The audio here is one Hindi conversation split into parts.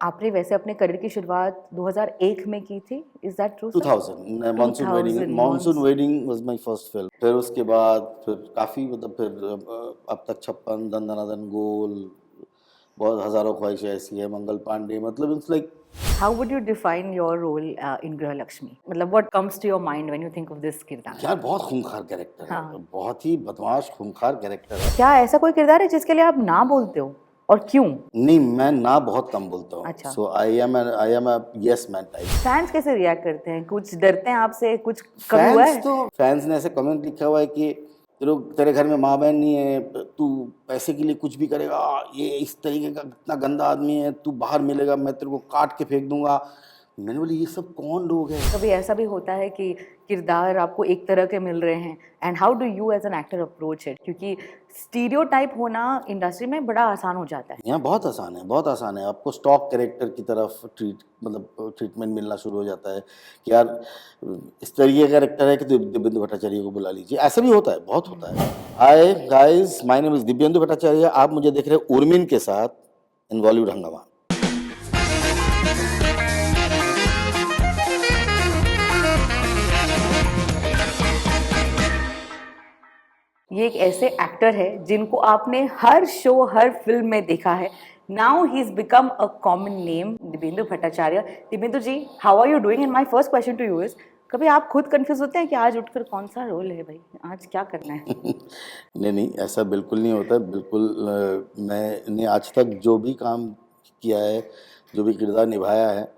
आपने वैसे अपने करियर की शुरुआत 2001 में की थी, is that true sir? 2000 monsoon wedding was my first film. फिर उसके बाद फिर काफ़ी मतलब फिर अब तक 56, दन दना दन, गोल, बहुत हज़ारों ख्वाहिशें ऐसी है, मंगल पांडे, मतलब it's like How would you define your role in Grah Lakshmi? मतलब what comes to your mind when you think of this किरदार? यार बहुत खूंखार कैरेक्टर है, हाँ। बहुत ही बदमाश खूंखार कैरेक्टर है। क्या ऐसा कोई किरदार है जिसके लिए आप ना बोलते हो और क्यों? नहीं, मैं ना बहुत कम बोलता हूँ। अच्छा। So I am a yes man type. Fans कैसे रिएक्ट करते हैं? कुछ डरते हैं आपसे? कुछ कभी हुआ है? फैंस ने ऐसे कमेंट लिखा हुआ है कि तेरे घर में माँ बहन नहीं है, तू पैसे के लिए कुछ भी करेगा, ये इस तरीके का कितना गंदा आदमी है, तू बाहर मिलेगा मैं तेरे को काट के फेंक दूंगा। मैंने बोली ये सब कौन लोग हैं? कभी ऐसा भी होता है कि किरदार आपको एक तरह के मिल रहे हैं and how do you as an actor approach it? क्योंकि स्टीरियोटाइप होना इंडस्ट्री में बड़ा आसान हो जाता है। यहाँ बहुत आसान है, बहुत आसान है। आपको स्टॉक कैरेक्टर की तरफ ट्रीटमेंट मिलना शुरू हो जाता है कि यार इस तरीके का कैरेक्टर है कि दिव्येंदु भट्टाचार्य को बुला लीजिए। ऐसा भी होता है, बहुत होता है। Hi guys, my name is Divyendu Bhattacharya. आप मुझे देख रहे हैं उर्मिन के साथ इन बॉलीवुड हंगामा। ये एक ऐसे एक्टर है जिनको आपने हर शो हर फिल्म में देखा है। Now he is become a common name, Divyendu Bhattacharya. Divyendu ji, how are you doing? And my first question to you is, कभी आप खुद कंफ्यूज होते हैं कि आज उठकर कौन सा रोल है भाई, आज क्या करना है? नहीं नहीं, ऐसा बिल्कुल नहीं होता। बिल्कुल मैंने आज तक जो भी काम किया है, जो भी किरदार निभाया है,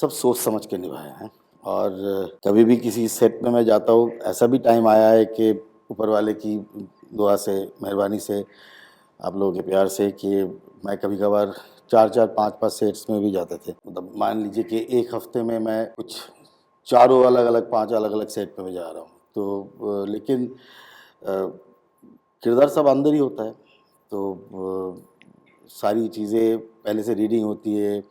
सब सोच समझ के निभाया है। और कभी भी किसी सेट में मैं जाता हूँ, ऐसा भी टाइम आया है कि ऊपर वाले की दुआ से, मेहरबानी से, आप लोगों के प्यार से, कि मैं कभी कभार 4-4, 5-5 सेट्स में भी जाते थे। मतलब मान लीजिए कि एक हफ्ते में मैं कुछ 4 अलग अलग 5 अलग अलग सेट पे मैं जा रहा हूँ। तो लेकिन किरदार सब अंदर ही होता है। तो सारी चीज़ें पहले से रीडिंग होती है,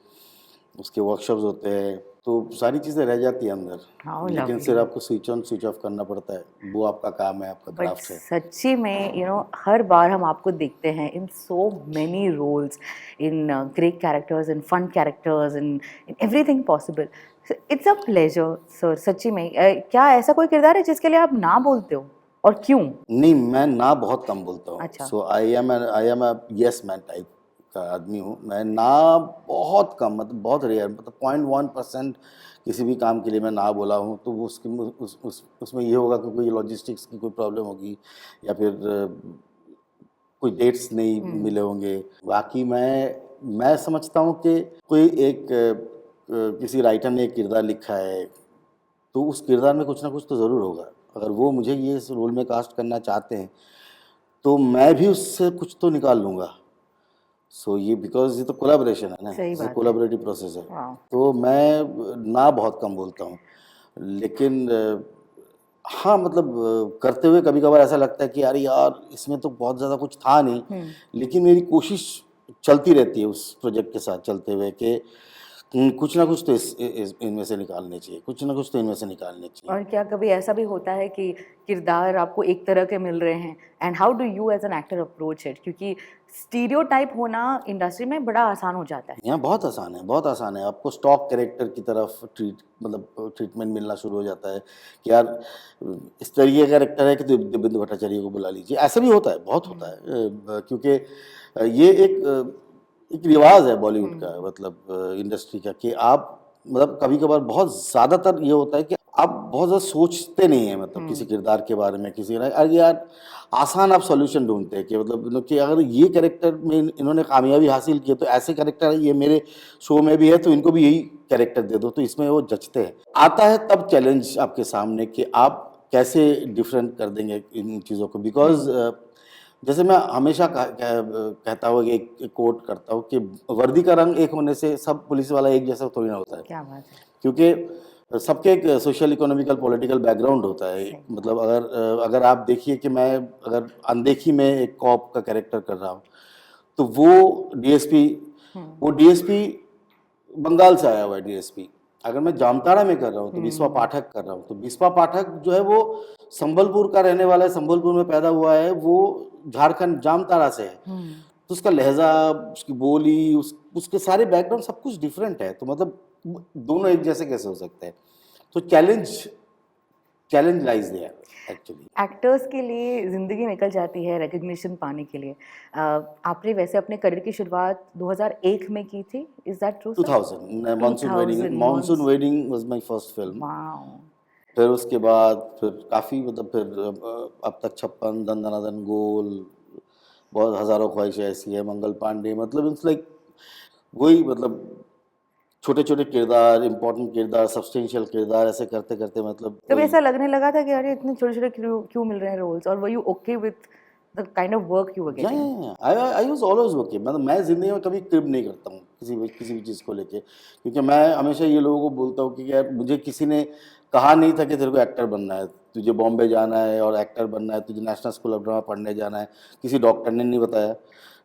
उसके वर्कशॉप्स होते हैं, तो सारी चीज़ें रह जाती हैं अंदर। How लेकिन lovely. सिर्फ आपको स्विच ऑन स्विच ऑफ करना पड़ता है, वो आपका काम है, आपका बट क्राफ्ट है। सच्ची में हर बार हम आपको देखते हैं in so many roles, in great characters, in fun characters, in everything possible. It's a pleasure sir, सच्ची में। क्या ऐसा कोई किरदार है जिसके लिए आप ना बोलते हो और क्यों? नहीं, मैं ना बहुत कम बोलता हूँ। अच्छा। So I am a yes man type का आदमी हूँ। मैं ना बहुत कम, मतलब बहुत रेयर, मतलब 0.1% किसी भी काम के लिए मैं ना बोला हूँ तो वो उसमें ये होगा कि कोई लॉजिस्टिक्स की कोई प्रॉब्लम होगी, या फिर कोई डेट्स नहीं मिले होंगे। बाकी मैं समझता हूँ कि कोई एक किसी राइटर ने एक किरदार लिखा है, तो उस किरदार में कुछ ना कुछ तो ज़रूर होगा। अगर वो मुझे ये इस रोल में कास्ट करना चाहते हैं, तो मैं भी उससे कुछ तो निकाल लूँगा। सो ये बिकॉज़ ये तो कोलैबोरेशन है ना, सही ये बात है। कोलैबोरेटिव प्रोसेस है। वाह। तो मैं ना बहुत कम बोलता हूँ। लेकिन हाँ, मतलब करते हुए कभी-कभार ऐसा लगता है कि अरे यार! इसमें तो बहुत ज़्यादा कुछ था नहीं, लेकिन मेरी कोशिश चलती रहती है उस प्रोजेक्ट के साथ चलते हुए कि कुछ ना कुछ तो इस इनमें से निकालने चाहिए, कुछ ना कुछ तो इनमें से निकालने चाहिए। और क्या कभी ऐसा भी होता है कि किरदार आपको एक तरह के मिल रहे हैं and how do you as an actor approach it? क्योंकि स्टीरियोटाइप होना इंडस्ट्री में बड़ा आसान हो जाता है। यहाँ बहुत आसान है, बहुत आसान है। आपको स्टॉक कैरेक्टर की तरफ ट्रीटमेंट मिलना शुरू हो जाता है कि यार इस तरीके का कैरेक्टर है कि दिव्येंदु भट्टाचार्य को बुला लीजिए। ऐसा भी होता है, बहुत होता है। क्योंकि ये एक रिवाज है बॉलीवुड का, मतलब इंडस्ट्री का, कि आप मतलब कभी-कभार बहुत ज़्यादातर ये होता है कि आप बहुत ज़्यादा सोचते नहीं हैं, मतलब किसी किरदार के बारे में, किसी ना अरे यार आसान आप सॉल्यूशन ढूँढते हैं कि मतलब कि अगर ये कैरेक्टर में इन्होंने कामयाबी हासिल की है, तो ऐसे कैरेक्टर ये मेरे शो में भी है, तो इनको भी यही कैरेक्टर दे दो, तो इसमें वो जचते हैं। आता है तब चैलेंज आपके सामने कि आप कैसे डिफरेंट कर देंगे इन चीज़ों को, बिकॉज़ जैसे मैं हमेशा कहता हूँ, एक कोट करता हूँ कि वर्दी का रंग एक होने से सब पुलिस वाला एक जैसा थोड़ी ना होता है। क्या बात है। क्योंकि सबके एक सोशल, इकोनॉमिकल, पॉलिटिकल बैकग्राउंड होता है। सही। मतलब अगर आप देखिए कि मैं अगर अनदेखी में एक कॉप का कैरेक्टर कर रहा हूँ, तो डीएसपी वो डीएसपी बंगाल से आया हुआ है डीएसपी। अगर मैं जामताड़ा में कर रहा हूँ तो बिस्वा पाठक कर रहा हूँ, तो बिस्वा पाठक जो है वो संबलपुर का रहने वाला है, संबलपुर में पैदा हुआ है, वो झारखंड जामताड़ा से है। तो उसका लहजा, उसकी बोली, उसके सारे बैकग्राउंड सब कुछ डिफरेंट है, तो मतलब दोनों एक जैसे कैसे हो सकते हैं? तो challenge lies there actually. Actors के लिए ज़िंदगी निकल जाती है रिकग्निशन पाने के लिए। आपने वैसे अपने करियर की शुरुआत 2001 में की थी, is that true sir? 2000 2000 monsoon wedding was my first film. Wow! फिर उसके बाद फिर काफ़ी मतलब फिर अब तक 56, दन दना दन, गोल, बहुत हज़ारों ख्वाहिशें ऐसी है, मंगल पांडे, मतलब इट्स लाइक वही मतलब छोटे-छोटे किरदार, इम्पोर्टेंट किरदार, सब्सटेंशियल किरदार ऐसे करते-करते मतलब कभी वही। ऐसा लगने लगा था कि अरे इतने छोटे-छोटे क्यों क्यों मिल रहे हैं रोल्स, और were you okay with the kind of work you were getting? I was always okay, मतलब मैं ज़िंदगी में कभी क्रिब नहीं करता हूँ किसी भी चीज़ को लेके, क्योंकि मैं हमेशा ये लोगों को बोलता हूँ कि यार मुझे किसी ने कहा नहीं था कि तेरे को एक्टर बनना है, तुझे बॉम्बे जाना है और एक्टर बनना है, तुझे नेशनल स्कूल ऑफ ड्रामा पढ़ने जाना है, किसी डॉक्टर ने नहीं बताया,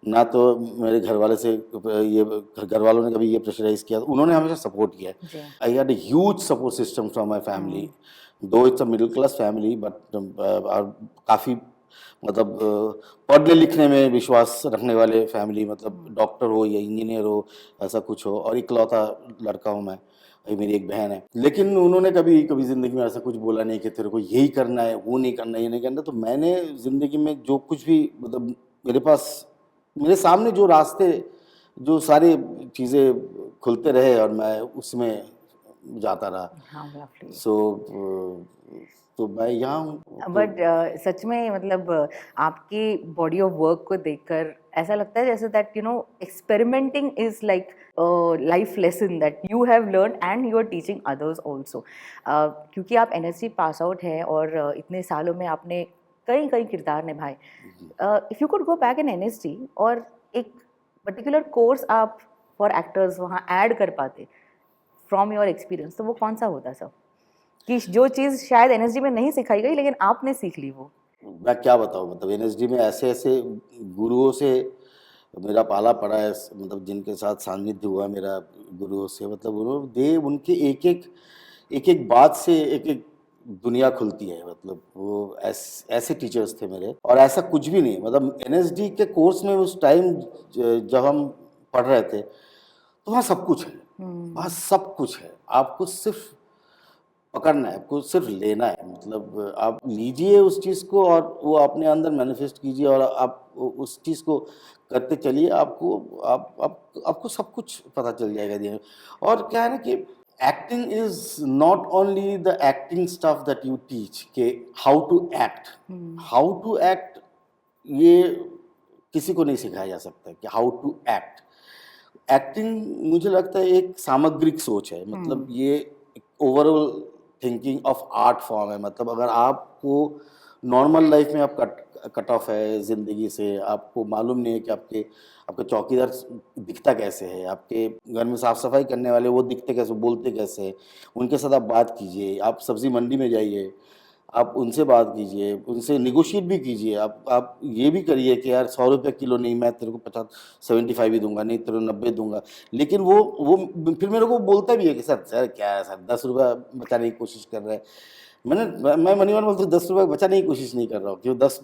ना तो मेरे घर वाले से ये घर वालों ने कभी ये प्रेशराइज़ किया, उन्होंने हमेशा सपोर्ट किया है। जी। I had a huge support system from my family, though it's a middle class family, but काफ़ी मतलब पढ़ने लिखने में विश्वास रखने वाले फैमिली, मतलब डॉक्टर हो या इंजीनियर हो, ऐसा कुछ हो, और इकलौता लड़का हूँ मैं, ये मेरी एक बहन है, लेकिन उन्होंने कभी कभी ज़िंदगी में ऐसा कुछ बोला नहीं कि तेरे को यही करना है, वो नहीं करना, ये नहीं करना। तो मैंने ज़िंदगी में जो कुछ भी मतलब मेरे सामने जो रास्ते, जो सारी चीज़ें खुलते रहे और मैं उसमें जाता रहा। हाँ, लवली। सो तो मैं यहाँ हूँ तो। बट सच में मतलब आपकी बॉडी ऑफ वर्क को देखकर ऐसा लगता है जैसे that you know experimenting is like life lesson that you have learn and you are teaching others also. क्योंकि आप एनएससी पास आउट हैं और इतने सालों में आपने कई कई किरदार निभाए। If you could go back in NSD और एक पर्टिकुलर कोर्स आप फॉर एक्टर्स वहाँ ऐड कर पाते फ्रॉम योर एक्सपीरियंस, तो वो कौन सा होता सर? कि जो चीज़ शायद एनएसडी में नहीं सिखाई गई लेकिन आपने सीख ली वो। मैं क्या बताऊँ, मतलब एनएसडी में ऐसे ऐसे गुरुओं से मेरा पाला पड़ा है, मतलब जिनके साथ सान्निध्य हुआ मेरा गुरुओं से, मतलब उन्होंने दे उनके एक एक बात से एक एक दुनिया खुलती है, मतलब वो ऐसे टीचर्स थे मेरे, और ऐसा कुछ भी नहीं, मतलब एनएसडी के कोर्स में उस टाइम जब हम पढ़ रहे थे तो वहाँ सब कुछ है, वहाँ सब कुछ है, आपको सिर्फ पकड़ना है, आपको सिर्फ लेना है, मतलब आप लीजिए उस चीज़ को और वो अपने अंदर मैनिफेस्ट कीजिए और आप उस चीज़ को करते चलिए, आपको सब कुछ पता चल जाएगा धीरे। और क्या है ना कि acting is not only the acting stuff that you teach, कि हाउ टू एक्ट, ये किसी को नहीं सिखाया जा सकता कि हाउ टू एक्ट। एक्टिंग मुझे लगता है एक सामग्रिक सोच है, मतलब ये overall thinking of art form है, मतलब अगर आपको नॉर्मल लाइफ में आप कट ऑफ है ज़िंदगी से, आपको मालूम नहीं है कि आपके आपके चौकीदार दिखता कैसे है, आपके घर में साफ सफाई करने वाले वो दिखते कैसे, बोलते कैसे हैं, उनके साथ आप बात कीजिए, आप सब्ज़ी मंडी में जाइए, आप उनसे बात कीजिए, उनसे नेगोशिएट भी कीजिए, आप ये भी करिए कि यार 100 रुपये किलो नहीं, मैं तेरे को 50 75 ही दूँगा, नहीं तेरे को 90 दूँगा। लेकिन वो फिर मेरे को बोलता भी है कि सर सर क्या है सर, 10 रुपये बचाने की कोशिश कर रहे हैं। मैं मनी मन बोलता हूँ, 10 रुपये बचाने की कोशिश नहीं कर रहा हूँ, क्यों 10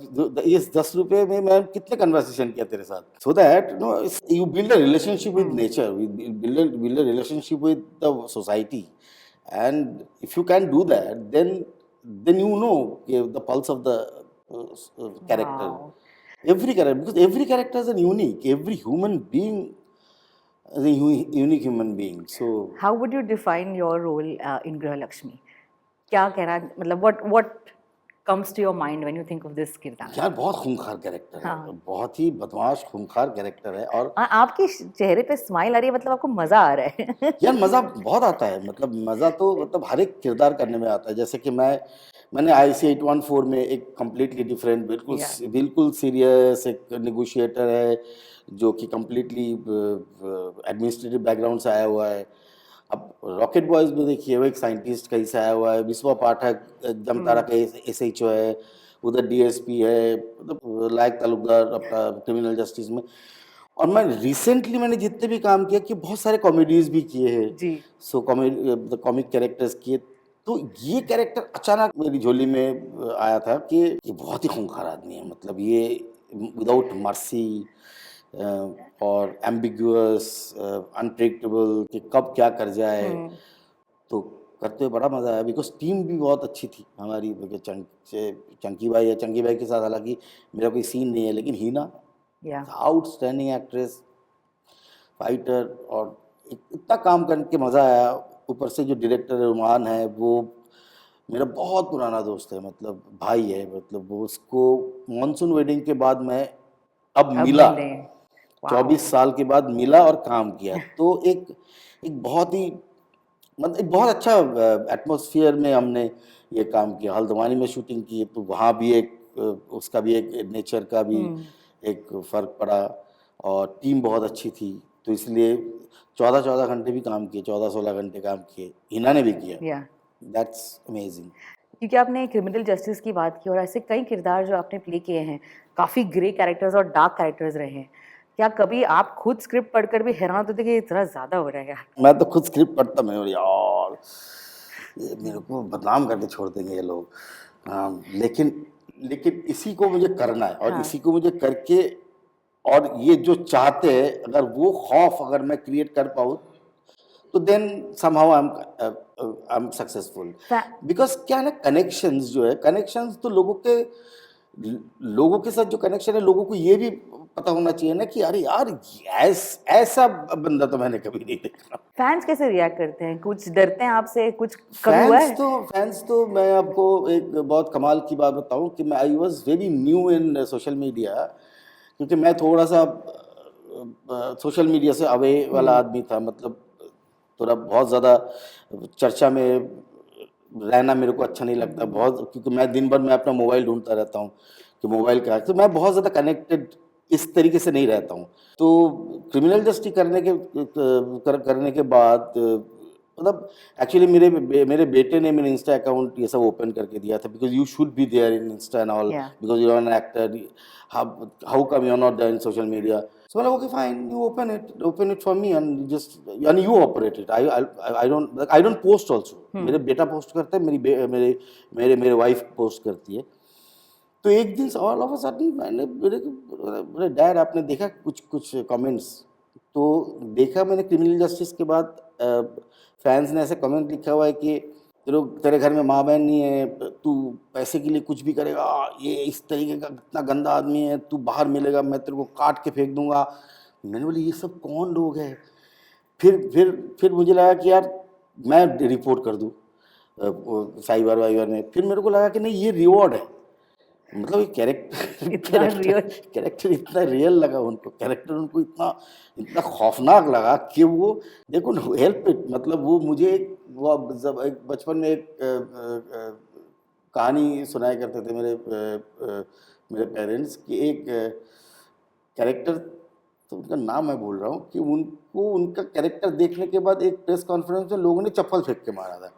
रुपये में मैं कितने कन्वर्सेशन किया तेरे साथ। So that no you build a relationship with nature, build a relationship with the society, and if you can do that, then you know the pulse of the character, wow! every character, because every character is a unique, every human being is a unique human being, so how would you define your role in Grihalakshmi? क्या कहना मतलब what comes to your mind when you think of this किरदार? यार बहुत खूंखार कैरेक्टर है, हाँ। बहुत ही बदमाश खूंखार कैरेक्टर है, और आपके चेहरे पे स्माइल आ रही है, मतलब आपको मजा आ रहा है। यार मज़ा बहुत आता है, मतलब मज़ा तो मतलब हर एक किरदार करने में आता है। जैसे कि मैंने आईसी 814 में एक कंप्लीटली डिफरेंट, या बिल्कुल सीरियस एक नेगोशिएटर है, जो कि कंप्लीटली एडमिनिस्ट्रेटिव बैकग्राउंड से आया हुआ है। अब रॉकेट बॉयज़ में देखिए, वो एक साइंटिस्ट कहीं से आया हुआ है, विश्वा पाठक जामताड़ा का एसएचओ है, उधर डीएसपी है, मतलब लायक तालुकदार अपना क्रिमिनल जस्टिस में। और मैंने जितने भी काम किया कि बहुत सारे कॉमेडीज़ भी किए हैं, जी। सो कॉमिक कैरेक्टर्स किए। तो ये कैरेक्टर अचानक मेरी झोली में आया था कि ये बहुत ही खूंखार आदमी है, मतलब ये विदाउट मर्सी, और एम्बिग्यूअस, अनप्रेडिक्टेबल कि कब क्या कर जाए। तो करते हुए बड़ा मज़ा आया बिकॉज टीम भी बहुत अच्छी थी हमारी। चंकी भाई है, चंकी भाई के साथ हालांकि मेरा कोई सीन नहीं है, लेकिन हीना या आउटस्टैंडिंग एक्ट्रेस, फाइटर, और इतना काम करके मज़ा आया। ऊपर से जो डायरेक्टर रुमान है वो मेरा बहुत पुराना दोस्त है, मतलब भाई है, मतलब वो उसको मॉनसून वेडिंग के बाद मैं अब अब मिला, मिले। वाओ। 24 साल के बाद मिला और काम किया। तो एक एक बहुत ही मतलब एक बहुत अच्छा एटमॉस्फेयर में हमने ये काम किया। हल्द्वानी में शूटिंग की तो वहाँ भी एक उसका भी एक नेचर का भी एक फ़र्क पड़ा, और टीम बहुत अच्छी थी। तो इसलिए 14-14 घंटे भी काम किए, 14-16 घंटे काम किए, हिना ने भी किया। या दैट्स अमेजिंग। क्योंकि आपने क्रिमिनल जस्टिस की बात की और ऐसे कई किरदार जो आपने प्ले किए हैं, काफ़ी ग्रे कैरेक्टर्स और डार्क कैरेक्टर्स रहे हैं। क्या कभी आप खुद स्क्रिप्ट पढ़कर भी हैरान होते थे कि इतना ज़्यादा हो रहा है यार? मैं तो खुद स्क्रिप्ट पढ़ता, मैं बोला, यार ये मेरे को बदनाम करके छोड़ देंगे ये लोग। लेकिन लेकिन इसी को मुझे करना है, और हाँ। इसी को मुझे करके, और ये जो चाहते हैं अगर वो खौफ अगर मैं क्रिएट कर पाऊँ तो then somehow I am successful. फै बिकॉज क्या है ना, कनेक्शंस जो है, कनेक्शंस तो लोगों के साथ जो कनेक्शन है, लोगों को ये भी पता होना चाहिए ना कि अरे यार ऐसा बंदा तो मैंने कभी नहीं देखा। फैन्स कैसे रिएक्ट करते हैं? कुछ डरते हैं आपसे? कुछ कभी हुआ है? फैंस तो मैं आपको एक बहुत कमाल की बात बताऊं कि मैं I was very new in social media, क्योंकि मैं थोड़ा सा सोशल मीडिया से अवे वाला आदमी था। मतलब थोड़ा बहुत ज़्यादा चर्चा में रहना मेरे को अच्छा नहीं लगता बहुत, क्योंकि मैं दिन भर मैं अपना मोबाइल ढूंढता रहता हूँ कि मोबाइल का, तो मैं बहुत ज़्यादा कनेक्टेड इस तरीके से नहीं रहता हूँ। तो क्रिमिनल जस्टिस करने के बाद मतलब एक्चुअली मेरे बेटे ने मेरे इंस्टा अकाउंट ये सब ओपन करके दिया था, because you should be there in insta and all, या because you are an actor, how come you are not there in social media. So I'm like, okay, fine, you open it for me, and you operate it. I don't post also. मेरे बेटा पोस्ट करता है, मेरे वाइफ पोस्ट करती है। तो एक दिन ऑल ऑफ अ सडन मैंने मेरे डैड, आपने देखा कुछ कुछ कमेंट्स? तो देखा मैंने क्रिमिनल जस्टिस के बाद फैंस ने ऐसे कमेंट लिखा हुआ है कि तेरे घर में माँ बहन नहीं है, तू पैसे के लिए कुछ भी करेगा, ये इस तरीके का कितना गंदा आदमी है, तू बाहर मिलेगा मैं तेरे को काट के फेंक दूंगा। मैंने बोली ये सब कौन लोग हैं? फिर मुझे लगा कि यार मैं रिपोर्ट कर दूँ साइबर वाइबर में। फिर मेरे को लगा कि नहीं, ये रिवॉर्ड है। मतलब ये कैरेक्टर इतना रियल। कैरेक्टर इतना रियल लगा उनको, कैरेक्टर उनको इतना इतना खौफनाक लगा कि वो देखो हेल्प इट। मतलब वो मुझे वो जब एक बचपन में एक कहानी सुनाया करते थे मेरे पेरेंट्स कि एक कैरेक्टर, तो उनका नाम मैं भूल रहा हूँ, कि उनको उनका कैरेक्टर देखने के बाद एक प्रेस कॉन्फ्रेंस में लोगों ने चप्पल फेंक के मारा था।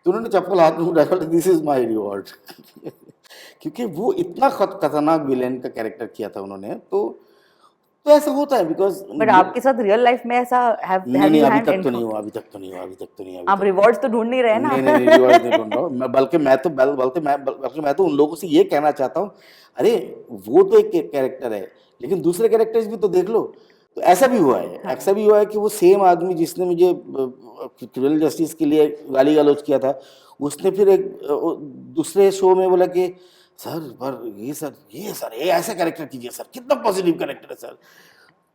तो उन्होंने चप्पल हाथ में उठाया, दिस इज माय रिवॉर्ड। क्योंकि वो इतना खतरनाक विलेन का कैरेक्टर किया था उन्होंने। तो ऐसा होता है बिकॉज बट आपके साथ रियल लाइफ में ऐसा नहीं हैव नहीं, यू अभी हैड तक तो नहीं हुआ, अभी तक तो नहीं हुआ, अभी तक तो नहीं हुआ, अभी आप तक रिवॉर्ड्स तो ढूंढ नहीं रहे ना? नहीं नहीं नहीं, रिवॉर्ड नहीं ढूंढ रहा हूँ मैं, बल्कि मैं तो उन लोगों से ये कहना चाहता हूँ, अरे वो तो एक कैरेक्टर है, लेकिन दूसरे कैरेक्टर्स भी तो देख लो। तो ऐसा भी हुआ है, ऐसा भी हुआ है कि वो सेम आदमी जिसने मुझे क्रिमिनल जस्टिस के लिए गाली गलौज किया था, उसने फिर एक दूसरे शो में बोला कि सर पर ये ऐसा कैरेक्टर कीजिए सर, कितना पॉजिटिव कैरेक्टर है सर।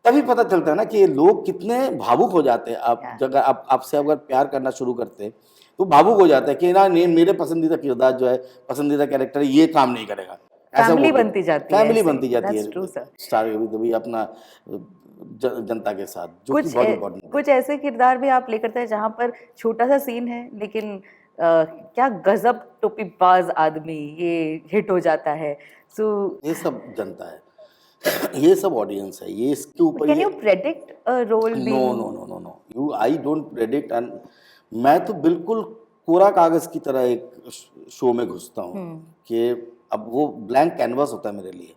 तभी पता चलता है ना कि ये लोग कितने भावुक हो जाते हैं। आप जगह आपसे अगर प्यार करना शुरू करते हैं तो भावुक हो जाता है कि ना नहीं, मेरे पसंदीदा किरदार जो है, पसंदीदा कैरेक्टर है, ये काम नहीं करेगा, ऐसा फैमिली वो बनती जाती है फैमिली ऐसे। बनती जाती दैट्स है ट्रू सर। स्टार भी अपना जनता के साथ, जो कि कुछ बहुत इम्पोर्टेंट है। कुछ ऐसे किरदार भी आप प्ले करते हैं जहाँ पर छोटा सा सीन है लेकिन क्या गजब टोपीबाज आदमी ये हिट हो जाता है। सो ये सब जनता है। ये सब ऑडियंस है, ये इसके ऊपर कैन ये you predict role no being? No no no no, you I don't predict. And मैं तो बिल्कुल कोरा कागज की तरह एक शो में घुसता हूँ कि अब वो ब्लैंक कैनवास होता है मेरे लिए।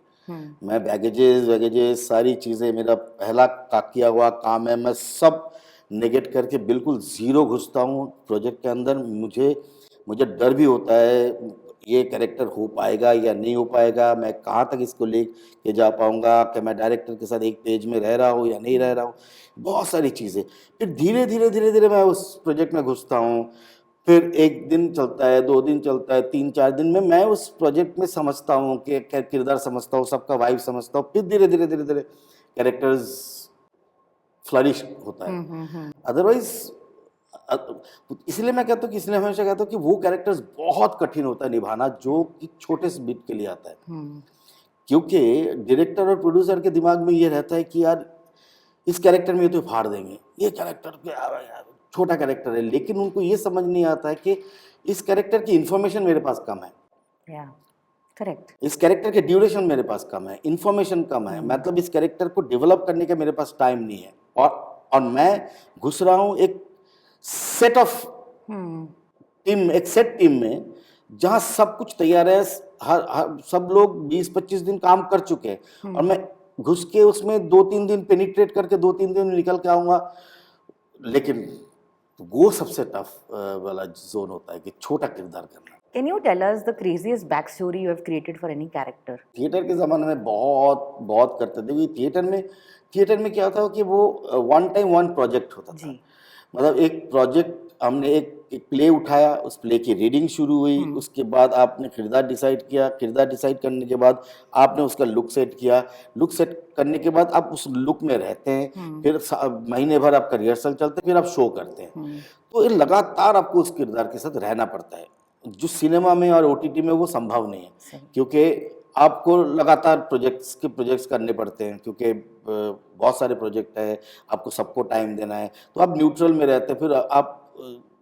मैं बैगेजेस सारी चीज़ें, मेरा पहला किया हुआ काम है, मैं सब नेगेट करके बिल्कुल ज़ीरो घुसता हूँ प्रोजेक्ट के अंदर। मुझे मुझे डर भी होता है, ये कैरेक्टर हो पाएगा या नहीं हो पाएगा, मैं कहाँ तक इसको ले के जा पाऊँगा, कि मैं डायरेक्टर के साथ एक पेज में रह रहा हूँ या नहीं रह रहा हूँ, बहुत सारी चीज़ें। फिर धीरे-धीरे मैं उस प्रोजेक्ट में घुसता हूँ, फिर 1 दिन चलता है, 2 दिन चलता है, 3-4 दिन में मैं उस प्रोजेक्ट में समझता हूँ कि क्या किरदार समझता हूँ, सबका वाइब समझता हूँ, फिर धीरे-धीरे कैरेक्टर्स फ्लरिश होता है। अदरवाइज़ इसलिए मैं कहता हूँ कि इसलिए हमेशा कहता हूँ कि वो कैरेक्टर्स बहुत कठिन होता है निभाना जो कि छोटे से बिट के लिए आता है। क्योंकि डायरेक्टर और प्रोड्यूसर के दिमाग में ये रहता है कि यार इस कैरेक्टर में ये तो फाड़ देंगे, ये कैरेक्टर क्या है यार, छोटा कैरेक्टर है, लेकिन उनको ये समझ नहीं आता है कि इस कैरेक्टर की इन्फॉर्मेशन मेरे पास कम है, या करेक्ट। इस कैरेक्टर के ड्यूरेशन मेरे पास कम है, इन्फॉर्मेशन कम है, मतलब इस कैरेक्टर को डेवलप करने का मेरे पास टाइम नहीं है, और मैं घुस रहा हूँ एक सेट ऑफ टीम, एक सेट टीम में जहाँ सब कुछ तैयार है, सब लोग 20-25 दिन काम कर चुके हैं, और मैं घुस के उसमें 2-3 दिन पेनिट्रेट करके 2-3 दिन निकल के आऊँगा। लेकिन वो सबसे टफ वाला जोन होता है कि छोटा किरदार करना। Can you tell us the craziest backstory you have created for any character? Theatre के ज़माने में बहुत बहुत करते थे, क्योंकि थिएटर में क्या होता है कि वो वन टाइम वन प्रोजेक्ट होता था। जी। मतलब एक प्रोजेक्ट हमने एक प्ले उठाया, उस प्ले की रीडिंग शुरू हुई, उसके बाद आपने किरदार डिसाइड किया, किरदार डिसाइड करने के बाद आपने उसका लुक सेट किया, लुक सेट करने के बाद आप उस लुक में रहते हैं, फिर महीने भर आपका रिहर्सल चलता है, फिर आप शो करते हैं। तो ये लगातार आपको उस किरदार के साथ रहना पड़ता है, जो सिनेमा में और ओटीटी में वो संभव नहीं है, क्योंकि आपको लगातार प्रोजेक्ट्स करने पड़ते हैं, क्योंकि बहुत सारे प्रोजेक्ट है, आपको सबको टाइम देना है, तो आप न्यूट्रल में रहते हैं, फिर आप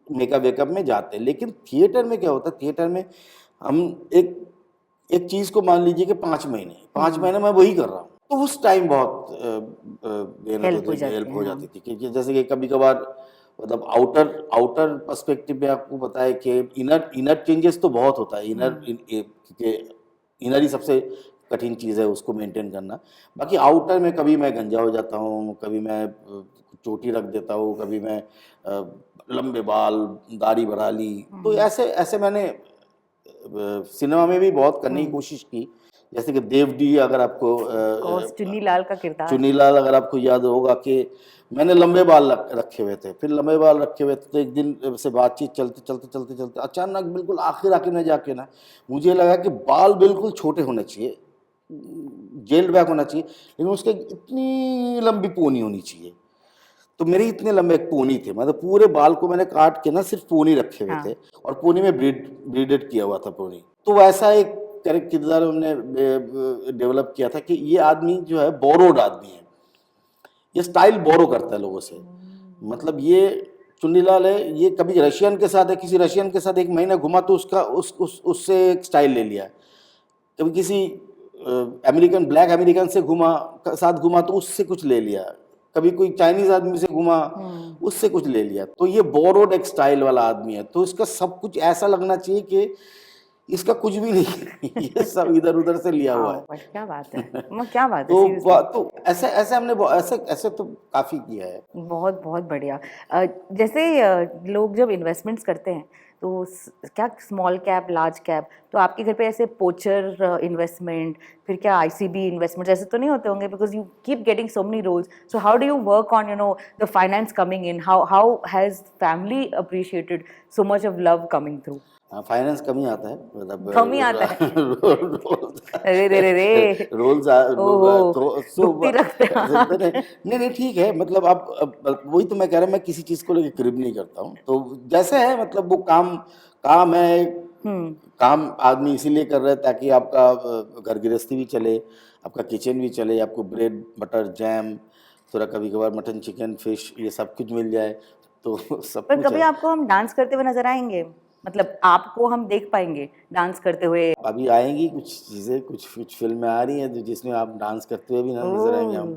मेकअप वेकअप में जाते हैं। लेकिन थिएटर में क्या होता है, थिएटर में हम एक चीज़ को मान लीजिए कि 5 महीने मैं वही कर रहा हूँ, तो उस टाइम बहुत हेल्प हो जाती थी, क्योंकि जैसे कि कभी कभार मतलब आउटर पर्सपेक्टिव में आपको पता है कि इनर चेंजेस तो बहुत होता है, इनर ही सबसे कठिन चीज़ है उसको मेंटेन करना। बाकी आउटर में कभी मैं गंजा हो जाता हूँ, कभी मैं चोटी रख देता हूँ, कभी मैं लंबे बाल, दाढ़ी बढ़ा ली, तो ऐसे मैंने सिनेमा में भी बहुत करने की कोशिश की। जैसे कि देवडी, अगर आपको चुन्नीलाल का किरदार, चुन्नीलाल अगर आपको याद होगा कि मैंने लंबे बाल रखे हुए थे, फिर लंबे बाल रखे हुए थे, तो एक दिन से बातचीत चलते अचानक बिल्कुल आखिर में जाके ना मुझे लगा कि बाल बिल्कुल छोटे होने चाहिए, जेल्ड बैक होना चाहिए, लेकिन उसके इतनी लंबी पोनी होनी चाहिए। तो मेरे इतने लंबे एक पोनी थे, मतलब पूरे बाल को मैंने काट के ना सिर्फ पोनी रखे हुए थे, और पोनी में ब्रीडेड किया हुआ था पोनी। तो वैसा एक किरदार हमने डेवलप किया था कि ये आदमी जो है बोरोड आदमी है, ये स्टाइल बोरो करता है लोगों से। मतलब ये चुन्नीलाल है, ये कभी रशियन के साथ है, किसी रशियन के साथ 1 महीना घुमा तो उससे एक स्टाइल ले लिया, कभी किसी ब्लैक अमेरिकन से साथ घुमा तो उससे कुछ ले लिया, कभी कोई चाइनीज आदमी से घुमा उससे कुछ ले लिया। तो ये बोरोड एक स्टाइल वाला आदमी है, तो इसका सब कुछ ऐसा लगना चाहिए कि इसका कुछ भी नहीं ये सब इधर उधर से लिया हुआ है। क्या बात है, क्या बात है। तो ऐसे हमने ऐसे तो काफी किया है। बहुत बहुत बढ़िया। जैसे लोग जब इन्वेस्टमेंट्स करते हैं तो क्या स्मॉल कैप, लार्ज कैप, तो आपके घर पे ऐसे पोचर इन्वेस्टमेंट, फिर क्या आईसीबी इन्वेस्टमेंट ऐसे तो नहीं होते होंगे, because you keep getting so many roles, so how do you work on the finance coming in, how has family appreciated so much of love coming through? Finance कम ही आता है, मतलब कम ही आता है। रोल्स नहीं ठीक है, मतलब आप वही तो मैं कह रहा हूँ, मैं किसी चीज को लेकर क्रिब नहीं करता हूँ, तो जैसे है मतलब वो काम है, काम आदमी इसीलिए कर रहा है ताकि आपका घर गृहस्थी भी चले, आपका किचन भी चले, आपको ब्रेड बटर जैम, थोड़ा कभी कभार मटन चिकन फिश ये सब कुछ मिल जाए, तो सब पर कुछ कभी आपको हम डांस करते हुए नजर आएंगे, मतलब आपको हम देख पाएंगे डांस करते हुए? अभी आएंगी कुछ चीजें, कुछ फिल्में आ रही हैं जिसमें आप डांस करते हुए भी नजर आएंगे हम।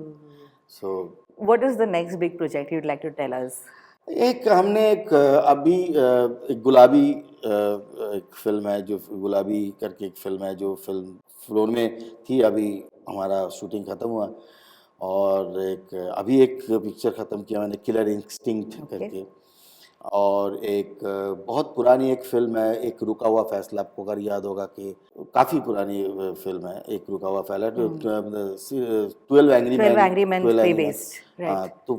So what is the next big project you'd like to tell us? हमने अभी एक गुलाबी एक फिल्म है, जो गुलाबी करके एक फिल्म है, जो फिल्म फ्लोर में थी, अभी हमारा शूटिंग खत्म हुआ, और अभी एक पिक्चर खत्म किया मैंने, किलर इंस्टिंक्ट करके, और एक बहुत पुरानी एक फिल्म है, एक रुका हुआ फैसला, आपको अगर याद होगा कि काफ़ी पुरानी फिल्म है, एक रुका हुआ फैसला, 12 एंग्री 12 मैन, Angry Men 12 पे एंग्री मैन। based, हाँ, right. तो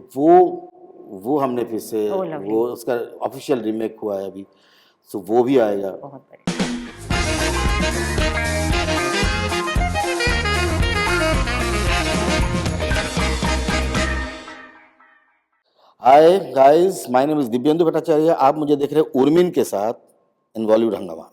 वो हमने फिर से Oh, lovely. वो उसका ऑफिशियल रीमेक हुआ है अभी, सो वो भी आएगा। बहुत बढ़िया। Hi guys, my name is Divyendu Bhattacharya. आप मुझे देख रहे हैं उर्मिन के साथ इन बॉलीवुड हंगामा।